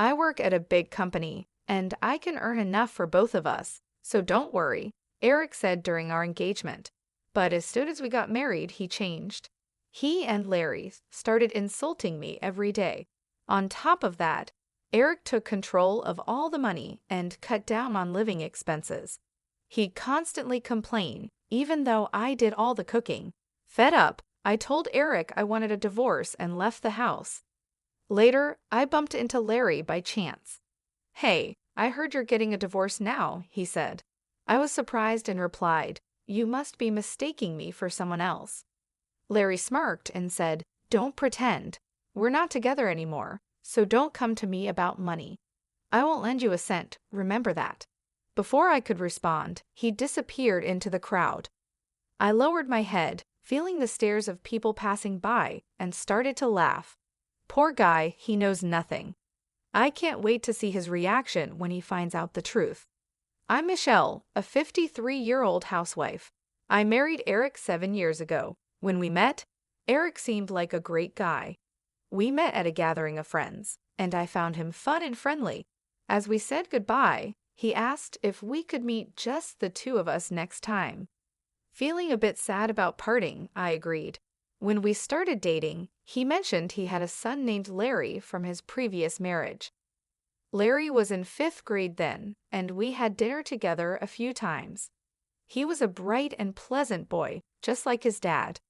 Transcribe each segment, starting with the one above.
I work at a big company, and I can earn enough for both of us, so don't worry, Eric said during our engagement. But as soon as we got married, he changed. He and Larry started insulting me every day. On top of that, Eric took control of all the money and cut down on living expenses. He'd constantly complain, even though I did all the cooking. Fed up, I told Eric I wanted a divorce and left the house. Later, I bumped into Larry by chance. "Hey, I heard you're getting a divorce now," he said. I was surprised and replied, "You must be mistaking me for someone else." Larry smirked and said, "Don't pretend. We're not together anymore, so don't come to me about money. I won't lend you a cent, remember that." Before I could respond, he disappeared into the crowd. I lowered my head, feeling the stares of people passing by, and started to laugh. Poor guy, he knows nothing. I can't wait to see his reaction when he finds out the truth. I'm Michelle, a 53-year-old housewife. I married Eric 7 years ago. When we met, Eric seemed like a great guy. We met at a gathering of friends, and I found him fun and friendly. As we said goodbye, he asked if we could meet just the two of us next time. Feeling a bit sad about parting, I agreed. When we started dating, he mentioned he had a son named Larry from his previous marriage. Larry was in 5th grade then, and we had dinner together a few times. He was a bright and pleasant boy, just like his dad.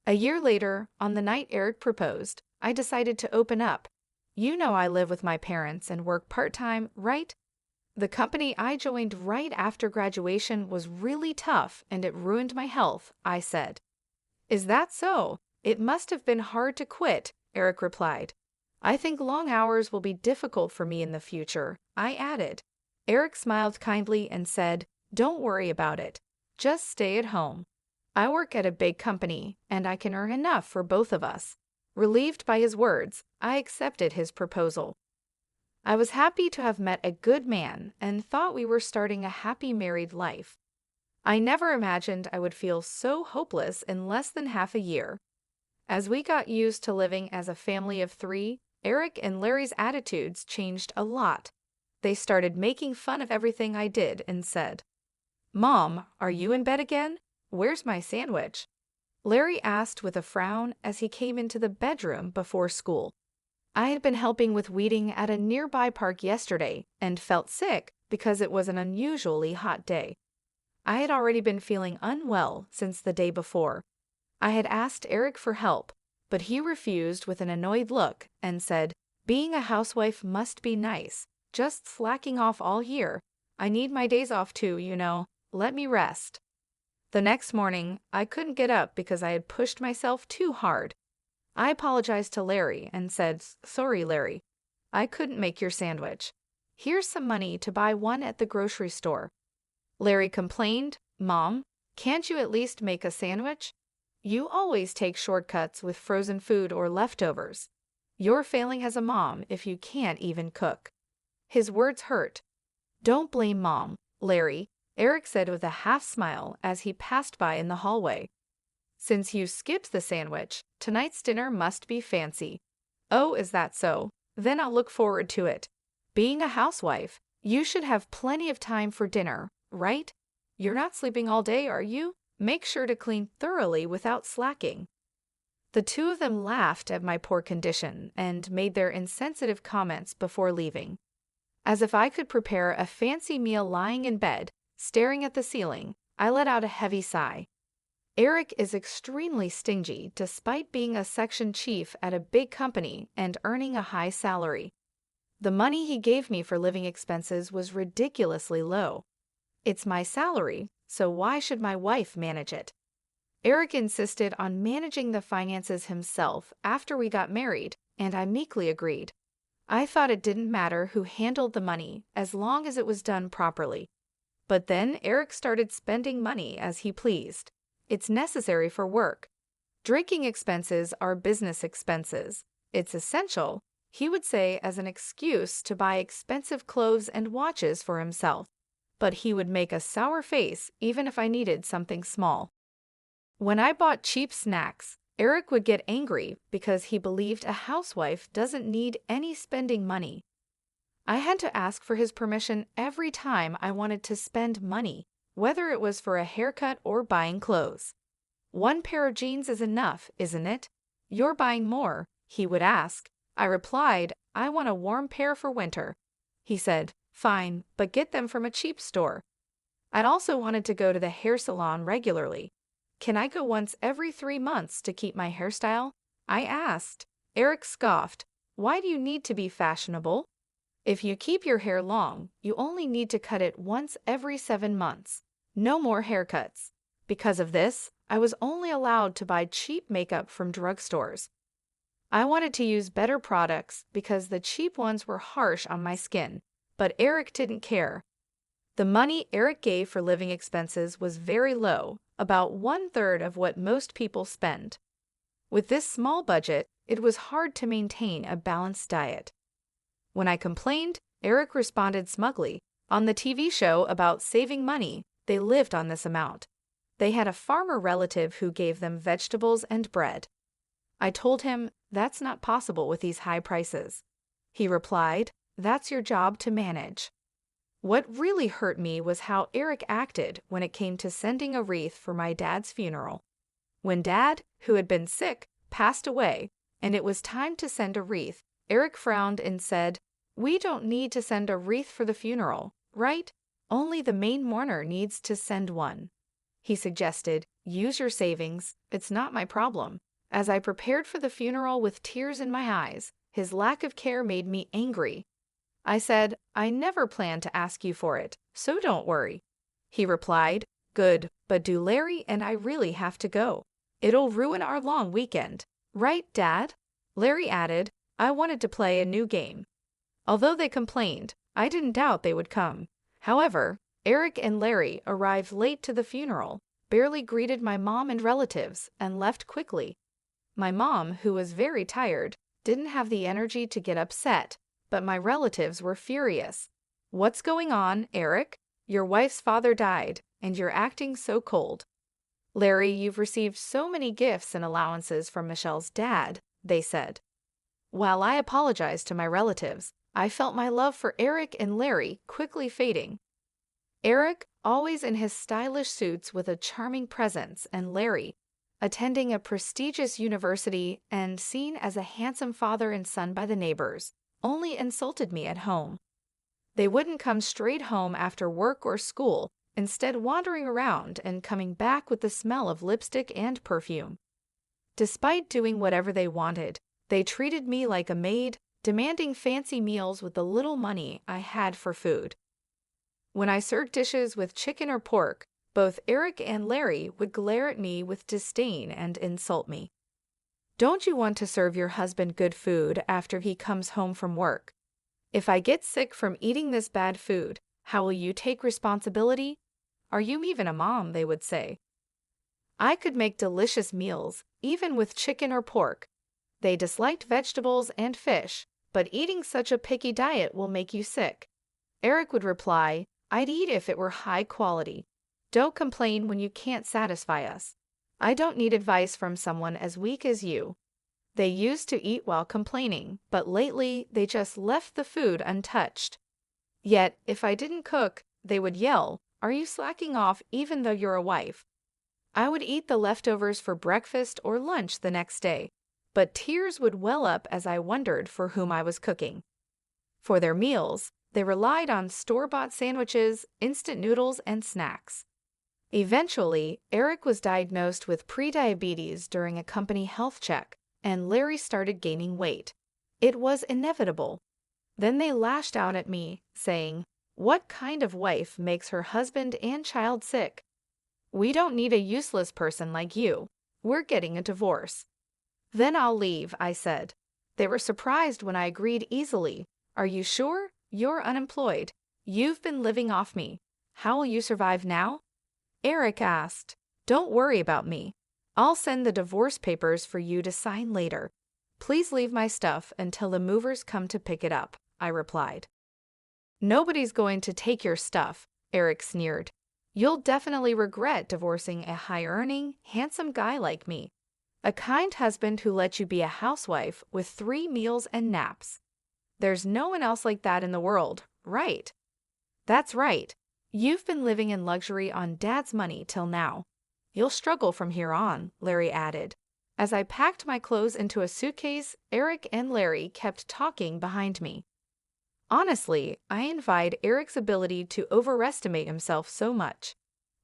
A year later, on the night Eric proposed, I decided to open up. You know I live with my parents and work part-time, right? The company I joined right after graduation was really tough and it ruined my health, I said. "Is that so? It must have been hard to quit," Eric replied. "I think long hours will be difficult for me in the future," I added. Eric smiled kindly and said, "Don't worry about it. Just stay at home. I work at a big company, and I can earn enough for both of us." Relieved by his words, I accepted his proposal. I was happy to have met a good man and thought we were starting a happy married life. I never imagined I would feel so hopeless in less than half a year. As we got used to living as a family of 3, Eric and Larry's attitudes changed a lot. They started making fun of everything I did and said, "Mom, are you in bed again? Where's my sandwich?" Larry asked with a frown as he came into the bedroom before school. I had been helping with weeding at a nearby park yesterday and felt sick because it was an unusually hot day. I had already been feeling unwell since the day before. I had asked Eric for help, but he refused with an annoyed look and said, "Being a housewife must be nice. Just slacking off all year. I need my days off too, you know. Let me rest." The next morning, I couldn't get up because I had pushed myself too hard. I apologized to Larry and said, "Sorry, Larry. I couldn't make your sandwich. Here's some money to buy one at the grocery store." Larry complained, "Mom, can't you at least make a sandwich? You always take shortcuts with frozen food or leftovers. You're failing as a mom if you can't even cook." His words hurt. "Don't blame Mom, Larry," Eric said with a half smile as he passed by in the hallway. "Since you skipped the sandwich, tonight's dinner must be fancy." "Oh, is that so? Then I'll look forward to it. Being a housewife, you should have plenty of time for dinner, right? You're not sleeping all day, are you? Make sure to clean thoroughly without slacking." The two of them laughed at my poor condition and made their insensitive comments before leaving. As if I could prepare a fancy meal lying in bed, staring at the ceiling, I let out a heavy sigh. Eric is extremely stingy despite being a section chief at a big company and earning a high salary. The money he gave me for living expenses was ridiculously low. It's my salary, so why should my wife manage it? Eric insisted on managing the finances himself after we got married, and I meekly agreed. I thought it didn't matter who handled the money as long as it was done properly. But then Eric started spending money as he pleased. It's necessary for work. Drinking expenses are business expenses. It's essential, he would say, as an excuse to buy expensive clothes and watches for himself. But he would make a sour face even if I needed something small. When I bought cheap snacks, Eric would get angry because he believed a housewife doesn't need any spending money. I had to ask for his permission every time I wanted to spend money, whether it was for a haircut or buying clothes. "One pair of jeans is enough, isn't it? You're buying more," he would ask. I replied, "I want a warm pair for winter." He said, "Fine, but get them from a cheap store." I'd also wanted to go to the hair salon regularly. "Can I go once every 3 months to keep my hairstyle?" I asked. Eric scoffed. "Why do you need to be fashionable? If you keep your hair long, you only need to cut it once every 7 months. No more haircuts." Because of this, I was only allowed to buy cheap makeup from drugstores. I wanted to use better products because the cheap ones were harsh on my skin, but Eric didn't care. The money Eric gave for living expenses was very low, about 1/3 of what most people spend. With this small budget, it was hard to maintain a balanced diet. When I complained, Eric responded smugly. On the TV show about saving money, they lived on this amount. They had a farmer relative who gave them vegetables and bread. I told him, "That's not possible with these high prices." He replied, "That's your job to manage." What really hurt me was how Eric acted when it came to sending a wreath for my dad's funeral. When Dad, who had been sick, passed away, and it was time to send a wreath, Eric frowned and said, "We don't need to send a wreath for the funeral, right? Only the main mourner needs to send one." He suggested, "Use your savings, it's not my problem." As I prepared for the funeral with tears in my eyes, his lack of care made me angry. I said, "I never planned to ask you for it, so don't worry." He replied, "Good, but do Larry and I really have to go? It'll ruin our long weekend. Right, Dad?" Larry added, "I wanted to play a new game." Although they complained, I didn't doubt they would come. However, Eric and Larry arrived late to the funeral, barely greeted my mom and relatives, and left quickly. My mom, who was very tired, didn't have the energy to get upset, but my relatives were furious. "What's going on, Eric? Your wife's father died, and you're acting so cold." "Larry, you've received so many gifts and allowances from Michelle's dad," they said. While I apologized to my relatives, I felt my love for Eric and Larry quickly fading. Eric, always in his stylish suits with a charming presence, and Larry, attending a prestigious university and seen as a handsome father and son by the neighbors, only insulted me at home. They wouldn't come straight home after work or school, instead wandering around and coming back with the smell of lipstick and perfume. Despite doing whatever they wanted, they treated me like a maid, demanding fancy meals with the little money I had for food. When I served dishes with chicken or pork, both Eric and Larry would glare at me with disdain and insult me. "Don't you want to serve your husband good food after he comes home from work? If I get sick from eating this bad food, how will you take responsibility? Are you even a mom?" they would say. I could make delicious meals, even with chicken or pork. They disliked vegetables and fish, but eating such a picky diet will make you sick. Eric would reply, "I'd eat if it were high quality. Don't complain when you can't satisfy us. I don't need advice from someone as weak as you." They used to eat while complaining, but lately they just left the food untouched. Yet, if I didn't cook, they would yell, "Are you slacking off even though you're a wife?" I would eat the leftovers for breakfast or lunch the next day, but tears would well up as I wondered for whom I was cooking. For their meals, they relied on store-bought sandwiches, instant noodles, and snacks. Eventually, Eric was diagnosed with prediabetes during a company health check, and Larry started gaining weight. It was inevitable. Then they lashed out at me, saying, "What kind of wife makes her husband and child sick? We don't need a useless person like you. We're getting a divorce." "Then I'll leave," I said. They were surprised when I agreed easily. "Are you sure? You're unemployed. You've been living off me. How will you survive now?" Eric asked, "Don't worry about me. I'll send the divorce papers for you to sign later. Please leave my stuff until the movers come to pick it up," I replied. "Nobody's going to take your stuff," Eric sneered. "You'll definitely regret divorcing a high-earning, handsome guy like me. A kind husband who lets you be a housewife with 3 meals and naps." There's no one else like that in the world, right? That's right. You've been living in luxury on Dad's money till now. You'll struggle from here on, Larry added. As I packed my clothes into a suitcase, Eric and Larry kept talking behind me. Honestly, I envied Eric's ability to overestimate himself so much.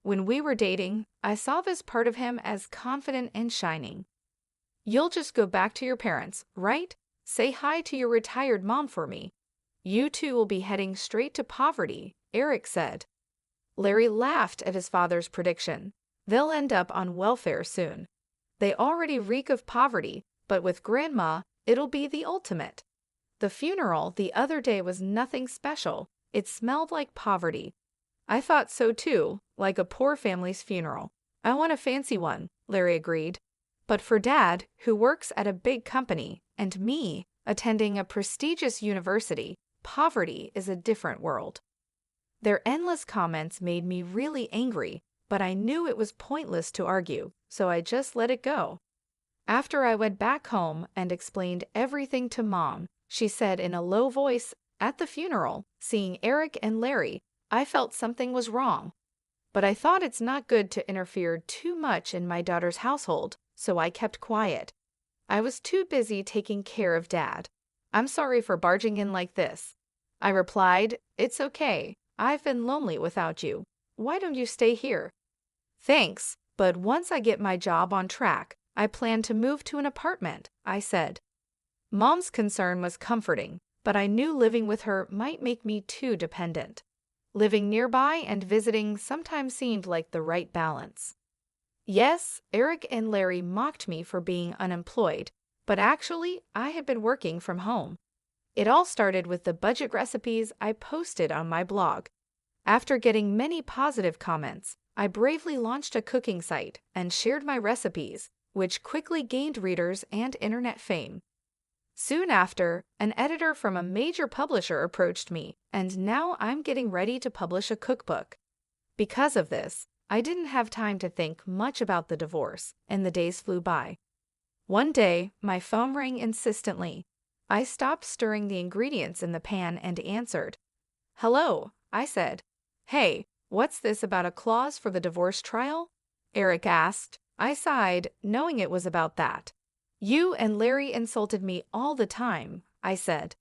When we were dating, I saw this part of him as confident and shining. You'll just go back to your parents, right? Say hi to your retired mom for me. You two will be heading straight to poverty, Eric said. Larry laughed at his father's prediction. They'll end up on welfare soon. They already reek of poverty, but with Grandma, it'll be the ultimate. The funeral the other day was nothing special. It smelled like poverty. I thought so too, like a poor family's funeral. I want a fancy one, Larry agreed. But for Dad, who works at a big company, and me, attending a prestigious university, poverty is a different world. Their endless comments made me really angry, but I knew it was pointless to argue, so I just let it go. After I went back home and explained everything to Mom, she said in a low voice, at the funeral, seeing Eric and Larry, I felt something was wrong. But I thought it's not good to interfere too much in my daughter's household, so I kept quiet. I was too busy taking care of Dad. I'm sorry for barging in like this. I replied, it's okay. I've been lonely without you. Why don't you stay here? Thanks, but once I get my job on track, I plan to move to an apartment, I said. Mom's concern was comforting, but I knew living with her might make me too dependent. Living nearby and visiting sometimes seemed like the right balance. Yes, Eric and Larry mocked me for being unemployed, but actually, I had been working from home. It all started with the budget recipes I posted on my blog. After getting many positive comments, I bravely launched a cooking site and shared my recipes, which quickly gained readers and internet fame. Soon after, an editor from a major publisher approached me, and now I'm getting ready to publish a cookbook. Because of this, I didn't have time to think much about the divorce, and the days flew by. One day, my phone rang insistently. I stopped stirring the ingredients in the pan and answered. Hello, I said. Hey, what's this about a clause for the divorce trial? Eric asked. I sighed, knowing it was about that. You and Larry insulted me all the time, I said.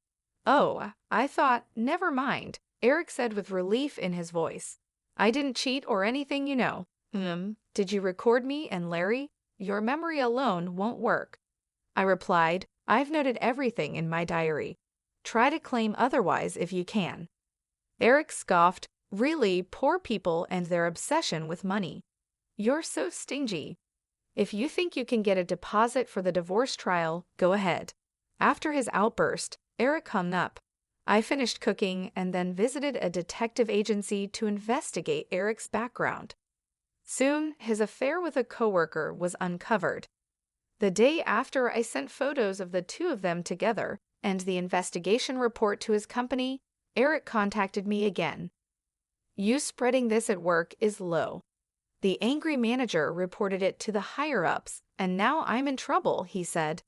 Oh, I thought, never mind, Eric said with relief in his voice. I didn't cheat or anything, you know. Did you record me and Larry? Your memory alone won't work. I replied, I've noted everything in my diary. Try to claim otherwise if you can. Eric scoffed, really, poor people and their obsession with money. You're so stingy. If you think you can get a deposit for the divorce trial, go ahead. After his outburst, Eric hung up. I finished cooking and then visited a detective agency to investigate Eric's background. Soon, his affair with a coworker was uncovered. The day after I sent photos of the two of them together and the investigation report to his company, Eric contacted me again. You spreading this at work is low. The angry manager reported it to the higher-ups, and now I'm in trouble, he said.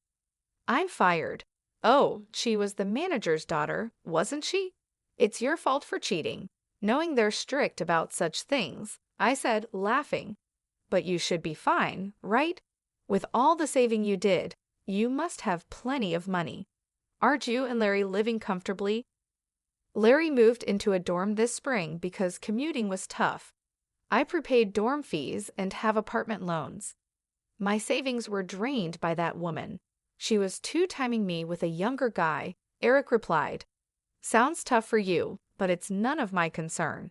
I'm fired. Oh, she was the manager's daughter, wasn't she? It's your fault for cheating. Knowing they're strict about such things, I said, laughing. But you should be fine, right? With all the saving you did, you must have plenty of money. Aren't you and Larry living comfortably? Larry moved into a dorm this spring because commuting was tough. I prepaid dorm fees and have apartment loans. My savings were drained by that woman. She was two-timing me with a younger guy, Eric replied. Sounds tough for you, but it's none of my concern.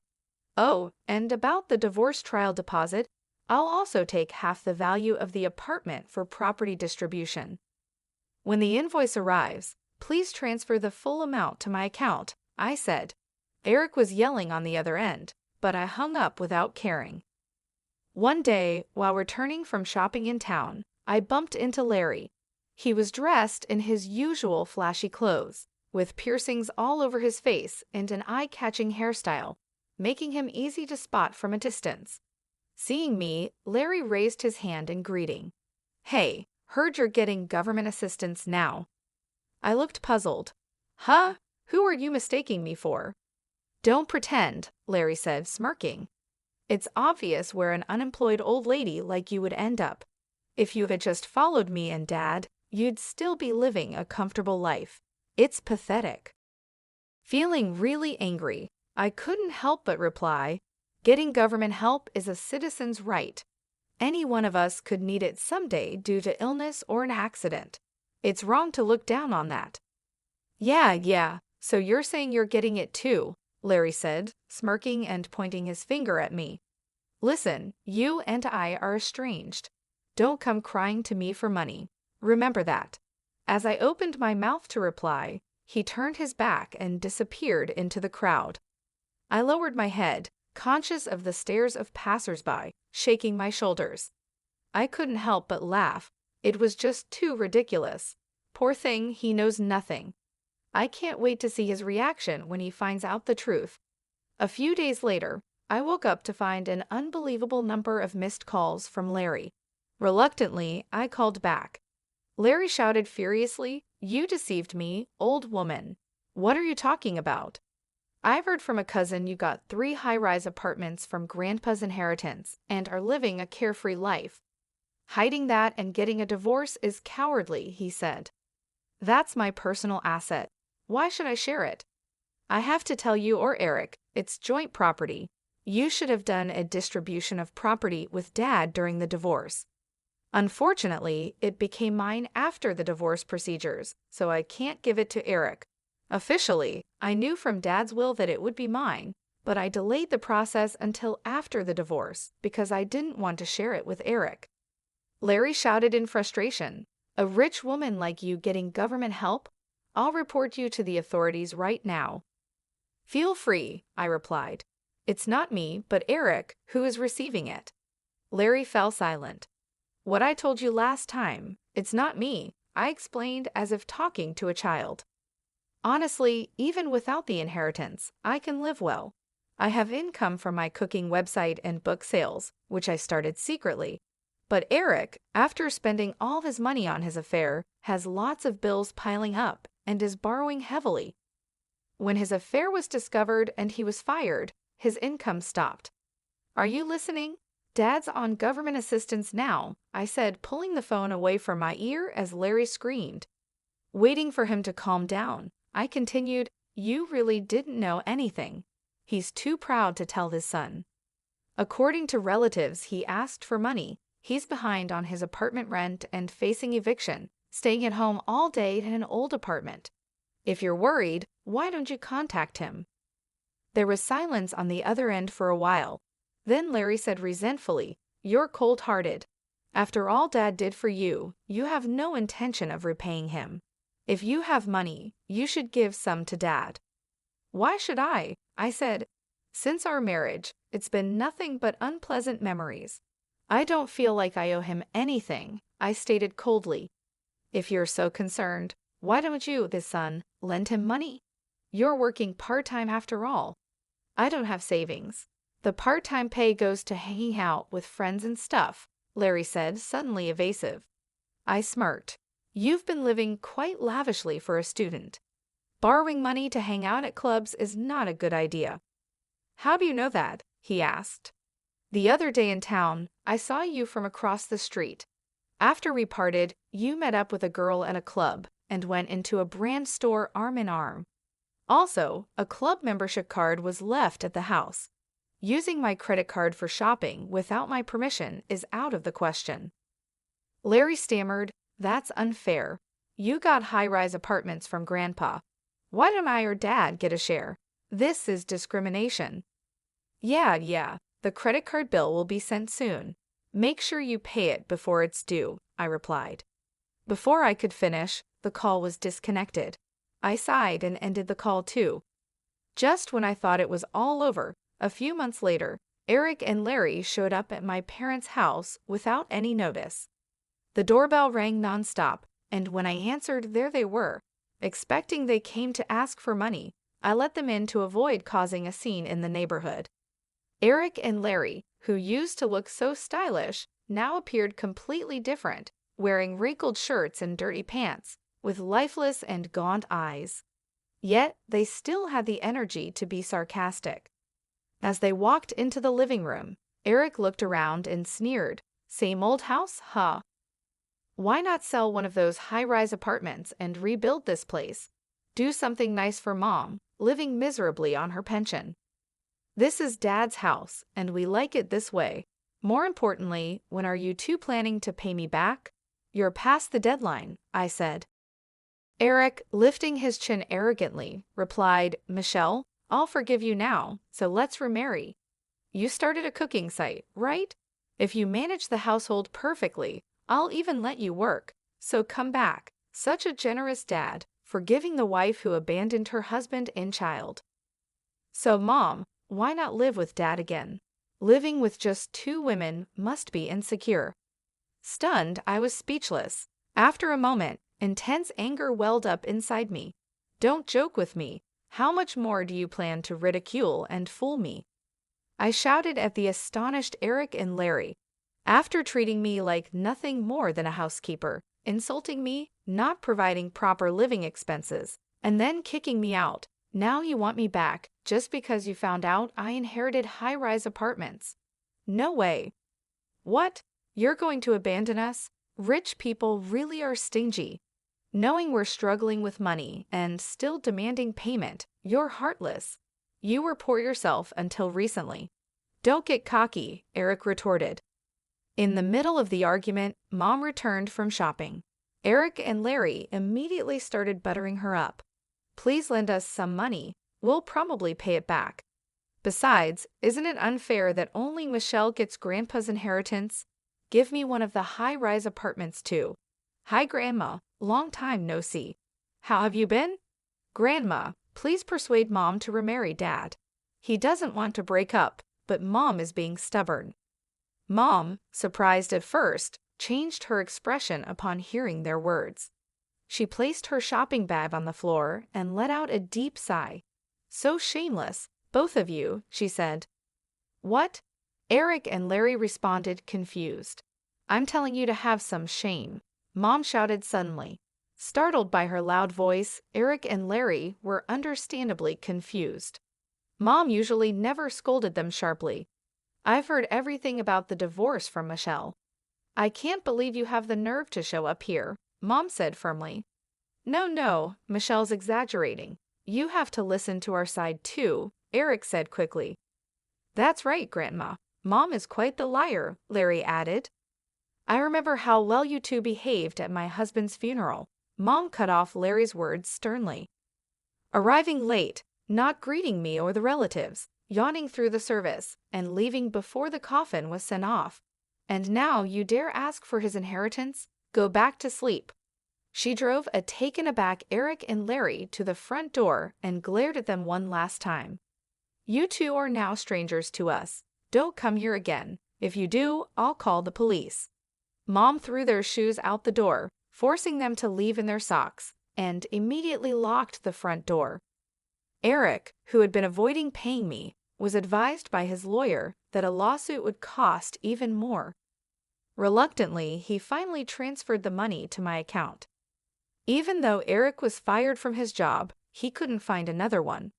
Oh, and about the divorce trial deposit, I'll also take half the value of the apartment for property distribution. When the invoice arrives, please transfer the full amount to my account, I said. Eric was yelling on the other end, but I hung up without caring. One day, while returning from shopping in town, I bumped into Larry. He was dressed in his usual flashy clothes, with piercings all over his face and an eye-catching hairstyle, making him easy to spot from a distance. Seeing me, Larry raised his hand in greeting. Hey, heard you're getting government assistance now. I looked puzzled. Huh? Who are you mistaking me for? Don't pretend, Larry said, smirking. It's obvious where an unemployed old lady like you would end up. If you had just followed me and Dad, you'd still be living a comfortable life. It's pathetic. Feeling really angry, I couldn't help but reply, getting government help is a citizen's right. Any one of us could need it someday due to illness or an accident. It's wrong to look down on that. Yeah, so you're saying you're getting it too, Larry said, smirking and pointing his finger at me. Listen, you and I are estranged. Don't come crying to me for money. Remember that. As I opened my mouth to reply, he turned his back and disappeared into the crowd. I lowered my head, conscious of the stares of passers-by, shaking my shoulders. I couldn't help but laugh. It was just too ridiculous. Poor thing, he knows nothing. I can't wait to see his reaction when he finds out the truth. A few days later, I woke up to find an unbelievable number of missed calls from Larry. Reluctantly, I called back. Larry shouted furiously, "You deceived me, old woman. What are you talking about? I've heard from a cousin you got 3 high-rise apartments from Grandpa's inheritance and are living a carefree life. Hiding that and getting a divorce is cowardly," he said. "That's my personal asset. Why should I share it? I have to tell you or Eric, it's joint property. You should have done a distribution of property with Dad during the divorce. Unfortunately, it became mine after the divorce procedures, so I can't give it to Eric. Officially, I knew from Dad's will that it would be mine, but I delayed the process until after the divorce because I didn't want to share it with Eric." Larry shouted in frustration, "A rich woman like you getting government help? I'll report you to the authorities right now." "Feel free," I replied. "It's not me, but Eric, who is receiving it." Larry fell silent. "What I told you last time, it's not me," I explained as if talking to a child. "Honestly, even without the inheritance, I can live well. I have income from my cooking website and book sales, which I started secretly. But Eric, after spending all his money on his affair, has lots of bills piling up and is borrowing heavily. When his affair was discovered and he was fired, his income stopped. Are you listening? Dad's on government assistance now," I said, pulling the phone away from my ear as Larry screamed. Waiting for him to calm down, I continued, "You really didn't know anything. He's too proud to tell his son. According to relatives, he asked for money. He's behind on his apartment rent and facing eviction, staying at home all day in an old apartment. If you're worried, why don't you contact him?" There was silence on the other end for a while. Then Larry said resentfully, "You're cold-hearted. After all Dad did for you, you have no intention of repaying him. If you have money, you should give some to Dad." "Why should I?" I said. "Since our marriage, it's been nothing but unpleasant memories. I don't feel like I owe him anything," I stated coldly. "If you're so concerned, why don't you, this son, lend him money? You're working part-time after all." "I don't have savings. The part-time pay goes to hanging out with friends and stuff," Larry said, suddenly evasive. I smirked. "You've been living quite lavishly for a student. Borrowing money to hang out at clubs is not a good idea." "How do you know that?" he asked. "The other day in town, I saw you from across the street. After we parted, you met up with a girl at a club and went into a brand store arm in arm. Also, a club membership card was left at the house. Using my credit card for shopping without my permission is out of the question." Larry stammered, "That's unfair. You got high-rise apartments from Grandpa. Why don't I or Dad get a share? This is discrimination." Yeah, the credit card bill will be sent soon. Make sure you pay it before it's due," I replied. Before I could finish, the call was disconnected. I sighed and ended the call too. Just when I thought it was all over, a few months later, Eric and Larry showed up at my parents' house without any notice. The doorbell rang nonstop, and when I answered, there they were. Expecting they came to ask for money, I let them in to avoid causing a scene in the neighborhood. Eric and Larry, who used to look so stylish, now appeared completely different, wearing wrinkled shirts and dirty pants, with lifeless and gaunt eyes. Yet they still had the energy to be sarcastic. As they walked into the living room, Eric looked around and sneered. Same old house, huh? Why not sell one of those high-rise apartments and rebuild this place? Do something nice for Mom, living miserably on her pension. This is Dad's house, and we like it this way. More importantly, when are you two planning to pay me back? You're past the deadline, I said. Eric, lifting his chin arrogantly, replied, Michelle, I'll forgive you now, so let's remarry. You started a cooking site, right? If you manage the household perfectly, I'll even let you work. So come back. Such a generous dad, forgiving the wife who abandoned her husband and child. So Mom, why not live with Dad again? Living with just two women must be insecure. Stunned, I was speechless. After a moment, intense anger welled up inside me. Don't joke with me. How much more do you plan to ridicule and fool me? I shouted at the astonished Eric and Larry. After treating me like nothing more than a housekeeper, insulting me, not providing proper living expenses, and then kicking me out, now you want me back just because you found out I inherited high-rise apartments. No way. What? You're going to abandon us? Rich people really are stingy. Knowing we're struggling with money and still demanding payment, you're heartless. You were poor yourself until recently. Don't get cocky, Eric retorted. In the middle of the argument, Mom returned from shopping. Eric and Larry immediately started buttering her up. Please lend us some money. We'll probably pay it back. Besides, isn't it unfair that only Michelle gets Grandpa's inheritance? Give me one of the high-rise apartments too. Hi, Grandma. Long time no see. How have you been? Grandma, please persuade Mom to remarry Dad. He doesn't want to break up, but Mom is being stubborn. Mom, surprised at first, changed her expression upon hearing their words. She placed her shopping bag on the floor and let out a deep sigh. So shameless, both of you, she said. What? Eric and Larry responded, confused. I'm telling you to have some shame, Mom shouted suddenly. Startled by her loud voice, Eric and Larry were understandably confused. Mom usually never scolded them sharply. I've heard everything about the divorce from Michelle. I can't believe you have the nerve to show up here, Mom said firmly. No, Michelle's exaggerating. You have to listen to our side too, Eric said quickly. That's right, Grandma. Mom is quite the liar, Larry added. I remember how well you two behaved at my husband's funeral. Mom cut off Larry's words sternly. Arriving late, not greeting me or the relatives, yawning through the service, and leaving before the coffin was sent off. And now you dare ask for his inheritance? Go back to sleep. She drove a taken-aback Eric and Larry to the front door and glared at them one last time. You two are now strangers to us. Don't come here again. If you do, I'll call the police. Mom threw their shoes out the door, forcing them to leave in their socks, and immediately locked the front door. Eric, who had been avoiding paying me, was advised by his lawyer that a lawsuit would cost even more. Reluctantly, he finally transferred the money to my account. Even though Eric was fired from his job, he couldn't find another one.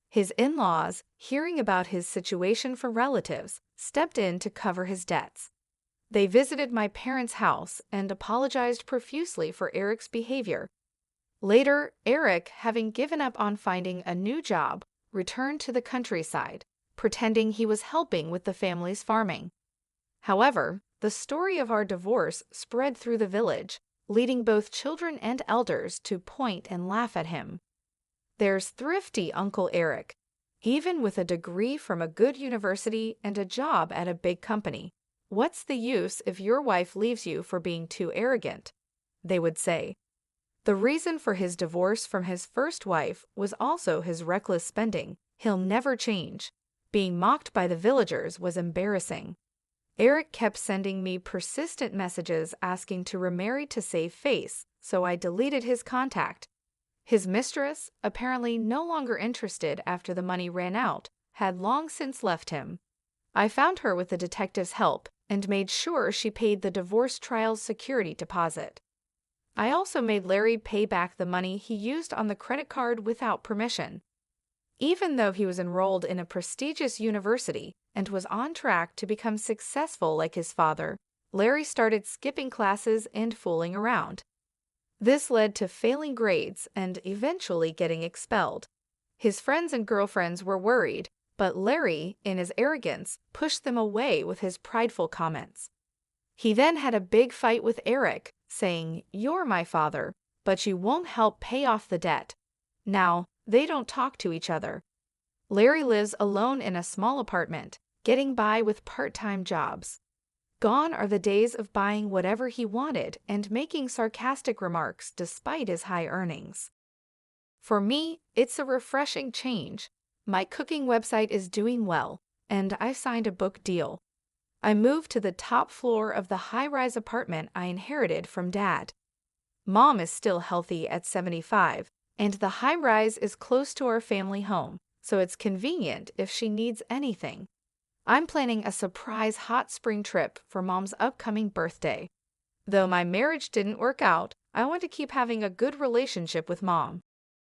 His in-laws, hearing about his situation from relatives, stepped in to cover his debts. They visited my parents' house and apologized profusely for Eric's behavior. Later, Eric, having given up on finding a new job, returned to the countryside, pretending he was helping with the family's farming. However, the story of our divorce spread through the village, leading both children and elders to point and laugh at him. There's thrifty Uncle Eric, even with a degree from a good university and a job at a big company. What's the use if your wife leaves you for being too arrogant? They would say. The reason for his divorce from his first wife was also his reckless spending. He'll never change. Being mocked by the villagers was embarrassing. Eric kept sending me persistent messages asking to remarry to save face, so I deleted his contact. His mistress, apparently no longer interested after the money ran out, had long since left him. I found her with the detective's help and made sure she paid the divorce trial's security deposit. I also made Larry pay back the money he used on the credit card without permission. Even though he was enrolled in a prestigious university and was on track to become successful like his father, Larry started skipping classes and fooling around. This led to failing grades and eventually getting expelled. His friends and girlfriends were worried, but Larry, in his arrogance, pushed them away with his prideful comments. He then had a big fight with Eric, saying, "You're my father, but you won't help pay off the debt." Now, they don't talk to each other. Larry lives alone in a small apartment, getting by with part-time jobs. Gone are the days of buying whatever he wanted and making sarcastic remarks despite his high earnings. For me, it's a refreshing change. My cooking website is doing well, and I signed a book deal. I moved to the top floor of the high-rise apartment I inherited from Dad. Mom is still healthy at 75, and the high-rise is close to our family home, so it's convenient if she needs anything. I'm planning a surprise hot spring trip for Mom's upcoming birthday. Though my marriage didn't work out, I want to keep having a good relationship with Mom.